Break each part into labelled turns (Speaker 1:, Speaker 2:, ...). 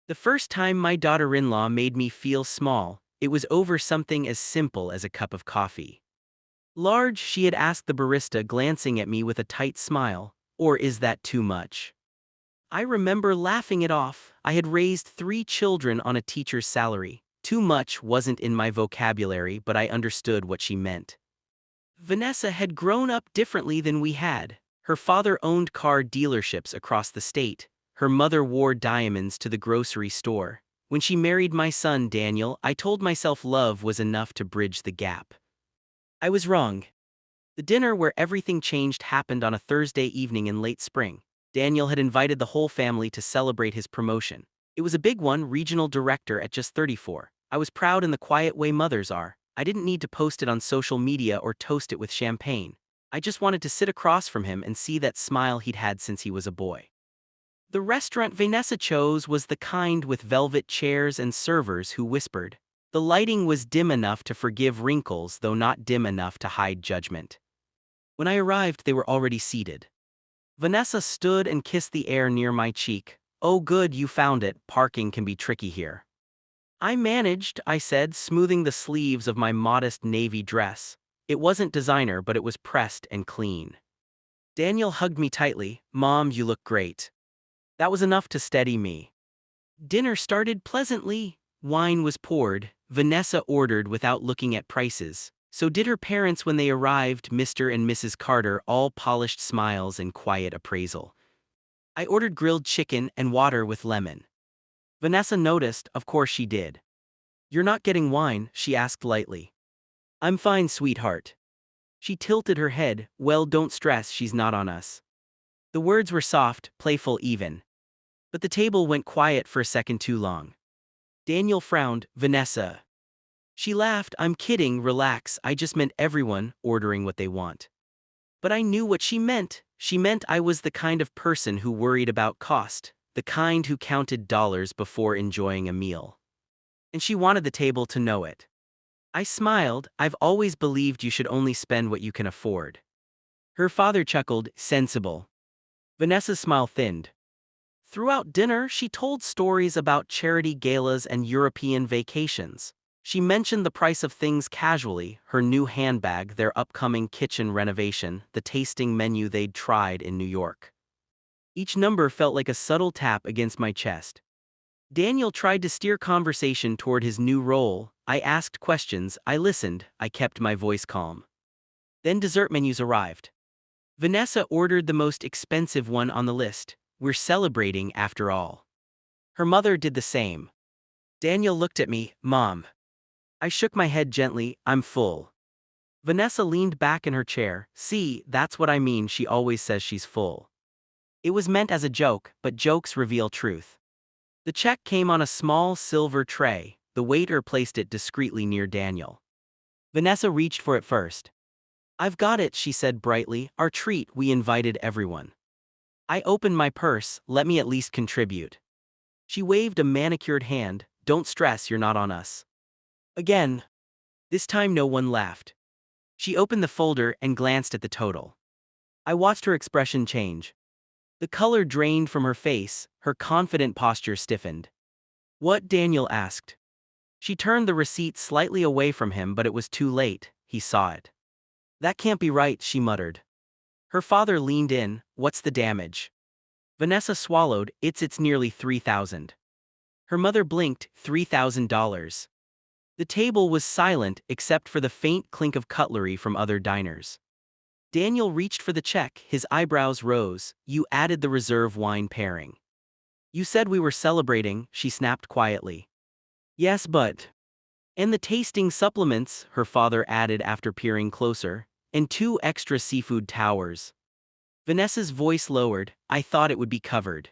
Speaker 1: The first time my daughter-in-law made me feel small, it was over something as simple as a cup of coffee. Large, she had asked the barista, glancing at me with a tight smile. Or is that too much? I remember laughing it off. I had raised 3 children on a teacher's salary. Too much wasn't in my vocabulary, but I understood what she meant. Vanessa had grown up differently than we had. Her father owned car dealerships across the state. Her mother wore diamonds to the grocery store. When she married my son Daniel, I told myself love was enough to bridge the gap. I was wrong. The dinner where everything changed happened on a Thursday evening in late spring. Daniel had invited the whole family to celebrate his promotion. It was a big one, regional director at just 34. I was proud in the quiet way mothers are. I didn't need to post it on social media or toast it with champagne. I just wanted to sit across from him and see that smile he'd had since he was a boy. The restaurant Vanessa chose was the kind with velvet chairs and servers who whispered. The lighting was dim enough to forgive wrinkles, though not dim enough to hide judgment. When I arrived, they were already seated. Vanessa stood and kissed the air near my cheek. "Oh good, you found it. Parking can be tricky here." "I managed," I said, smoothing the sleeves of my modest navy dress. It wasn't designer, but it was pressed and clean. Daniel hugged me tightly. "Mom, you look great." That was enough to steady me. Dinner started pleasantly. Wine was poured. Vanessa ordered without looking at prices. So did her parents when they arrived, Mr. and Mrs. Carter, all polished smiles and quiet appraisal. I ordered grilled chicken and water with lemon. Vanessa noticed, of course she did. "You're not getting wine?" she asked lightly. "I'm fine, sweetheart." She tilted her head. "Well, don't stress, she's not on us." The words were soft, playful even. But the table went quiet for a second too long. Daniel frowned. "Vanessa." She laughed. "I'm kidding, relax, I just meant everyone ordering what they want." But I knew what she meant. She meant I was the kind of person who worried about cost, the kind who counted dollars before enjoying a meal. And she wanted the table to know it. I smiled. "I've always believed you should only spend what you can afford." Her father chuckled. "Sensible." Vanessa's smile thinned. Throughout dinner, she told stories about charity galas and European vacations. She mentioned the price of things casually, her new handbag, their upcoming kitchen renovation, the tasting menu they'd tried in New York. Each number felt like a subtle tap against my chest. Daniel tried to steer conversation toward his new role. I asked questions, I listened, I kept my voice calm. Then dessert menus arrived. Vanessa ordered the most expensive one on the list. We're celebrating after all. Her mother did the same. Daniel looked at me. "Mom." I shook my head gently. "I'm full." Vanessa leaned back in her chair. "See, that's what I mean, she always says she's full." It was meant as a joke, but jokes reveal truth. The check came on a small silver tray. The waiter placed it discreetly near Daniel. Vanessa reached for it first. "I've got it," she said brightly. "Our treat, we invited everyone." I opened my purse. "Let me at least contribute." She waved a manicured hand. "Don't stress, you're not on us." Again. This time no one laughed. She opened the folder and glanced at the total. I watched her expression change. The color drained from her face, her confident posture stiffened. "What?" Daniel asked. She turned the receipt slightly away from him, but it was too late. He saw it. "That can't be right," she muttered. Her father leaned in. "What's the damage?" Vanessa swallowed. It's nearly $3,000. Her mother blinked. $3,000. The table was silent except for the faint clink of cutlery from other diners. Daniel reached for the check, his eyebrows rose. "You added the reserve wine pairing." "You said we were celebrating," she snapped quietly. "Yes, but..." "And the tasting supplements," her father added after peering closer. "And 2 extra seafood towers." Vanessa's voice lowered. "I thought it would be covered."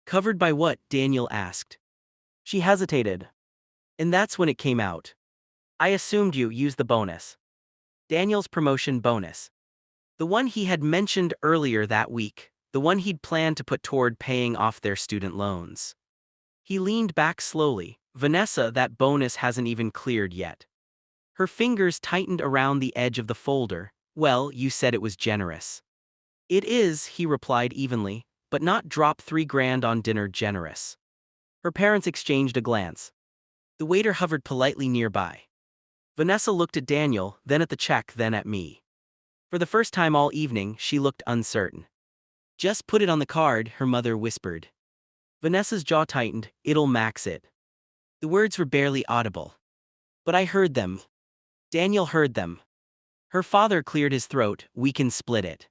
Speaker 1: "Covered by what?" Daniel asked. She hesitated. "And that's when it came out. I assumed you used the bonus." Daniel's promotion bonus. The one he had mentioned earlier that week, the one he'd planned to put toward paying off their student loans. He leaned back slowly. "Vanessa, that bonus hasn't even cleared yet." Her fingers tightened around the edge of the folder. "Well, you said it was generous." "It is," he replied evenly, "but not drop $3,000 on dinner generous." Her parents exchanged a glance. The waiter hovered politely nearby. Vanessa looked at Daniel, then at the check, then at me. For the first time all evening, she looked uncertain. "Just put it on the card," her mother whispered. Vanessa's jaw tightened. "It'll max it." The words were barely audible. But I heard them. Daniel heard them. Her father cleared his throat. "We can split it."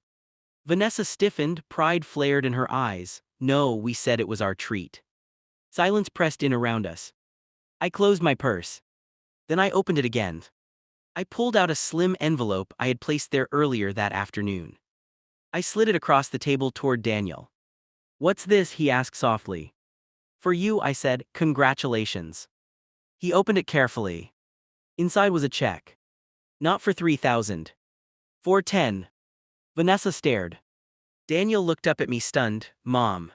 Speaker 1: Vanessa stiffened, pride flared in her eyes. "No, we said it was our treat." Silence pressed in around us. I closed my purse. Then I opened it again. I pulled out a slim envelope I had placed there earlier that afternoon. I slid it across the table toward Daniel. "What's this?" he asked softly. "For you," I said. "Congratulations." He opened it carefully. Inside was a check. Not for 3,000. For 10. Vanessa stared. Daniel looked up at me stunned. "Mom."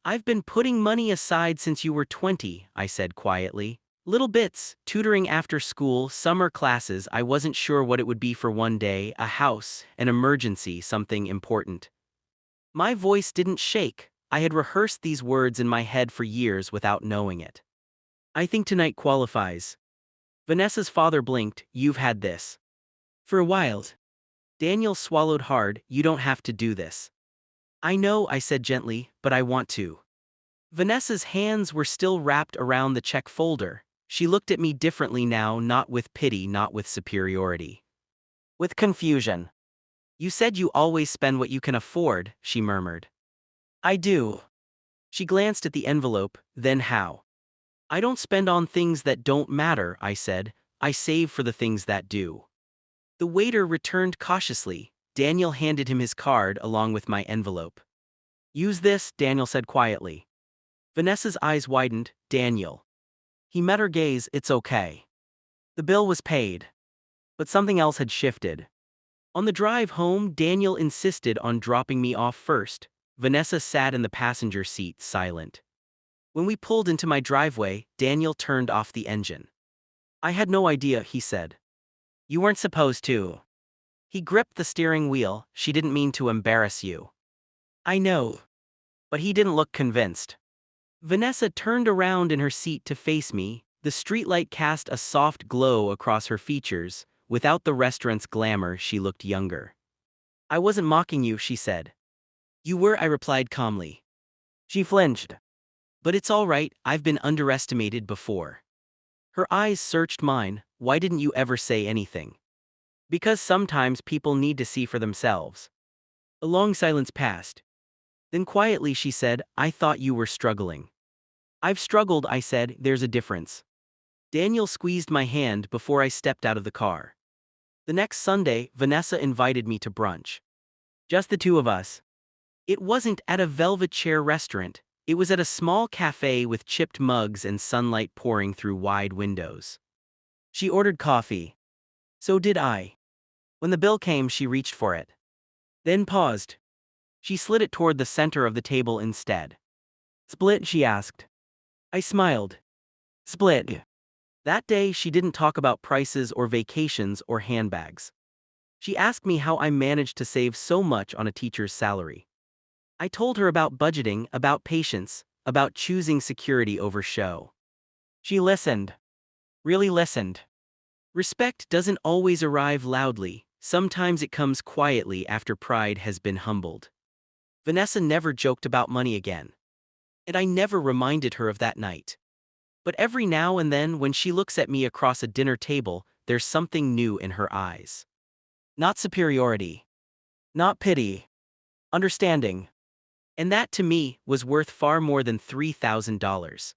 Speaker 1: "I've been putting money aside since you were 20, I said quietly. "Little bits, tutoring after school, summer classes. I wasn't sure what it would be for one day, a house, an emergency, something important." My voice didn't shake. I had rehearsed these words in my head for years without knowing it. "I think tonight qualifies." Vanessa's father blinked. "You've had this for a while." Daniel swallowed hard. "You don't have to do this." "I know," I said gently, "but I want to." Vanessa's hands were still wrapped around the check folder. She looked at me differently now, not with pity, not with superiority. With confusion. "You said you always spend what you can afford," she murmured. "I do." She glanced at the envelope. "Then how?" "I don't spend on things that don't matter," I said. "I save for the things that do." The waiter returned cautiously. Daniel handed him his card along with my envelope. "Use this," Daniel said quietly. Vanessa's eyes widened. "Daniel." He met her gaze. "It's okay." The bill was paid. But something else had shifted. On the drive home, Daniel insisted on dropping me off first. Vanessa sat in the passenger seat, silent. When we pulled into my driveway, Daniel turned off the engine. "I had no idea," he said. "You weren't supposed to." He gripped the steering wheel. "She didn't mean to embarrass you." "I know." But he didn't look convinced. Vanessa turned around in her seat to face me. The streetlight cast a soft glow across her features. Without the restaurant's glamour, she looked younger. "I wasn't mocking you," she said. "You were," I replied calmly. She flinched. "But it's all right, I've been underestimated before." Her eyes searched mine. "Why didn't you ever say anything?" "Because sometimes people need to see for themselves." A long silence passed. Then quietly she said, "I thought you were struggling." "I've struggled," I said. "There's a difference." Daniel squeezed my hand before I stepped out of the car. The next Sunday, Vanessa invited me to brunch. Just the two of us. It wasn't at a velvet chair restaurant. It was at a small cafe with chipped mugs and sunlight pouring through wide windows. She ordered coffee. So did I. When the bill came, she reached for it. Then paused. She slid it toward the center of the table instead. "Split?" she asked. I smiled. "Split." That day she didn't talk about prices or vacations or handbags. She asked me how I managed to save so much on a teacher's salary. I told her about budgeting, about patience, about choosing security over show. She listened. Really listened. Respect doesn't always arrive loudly. Sometimes it comes quietly after pride has been humbled. Vanessa never joked about money again. And I never reminded her of that night. But every now and then when she looks at me across a dinner table, there's something new in her eyes. Not superiority. Not pity. Understanding. And that to me was worth far more than $3,000.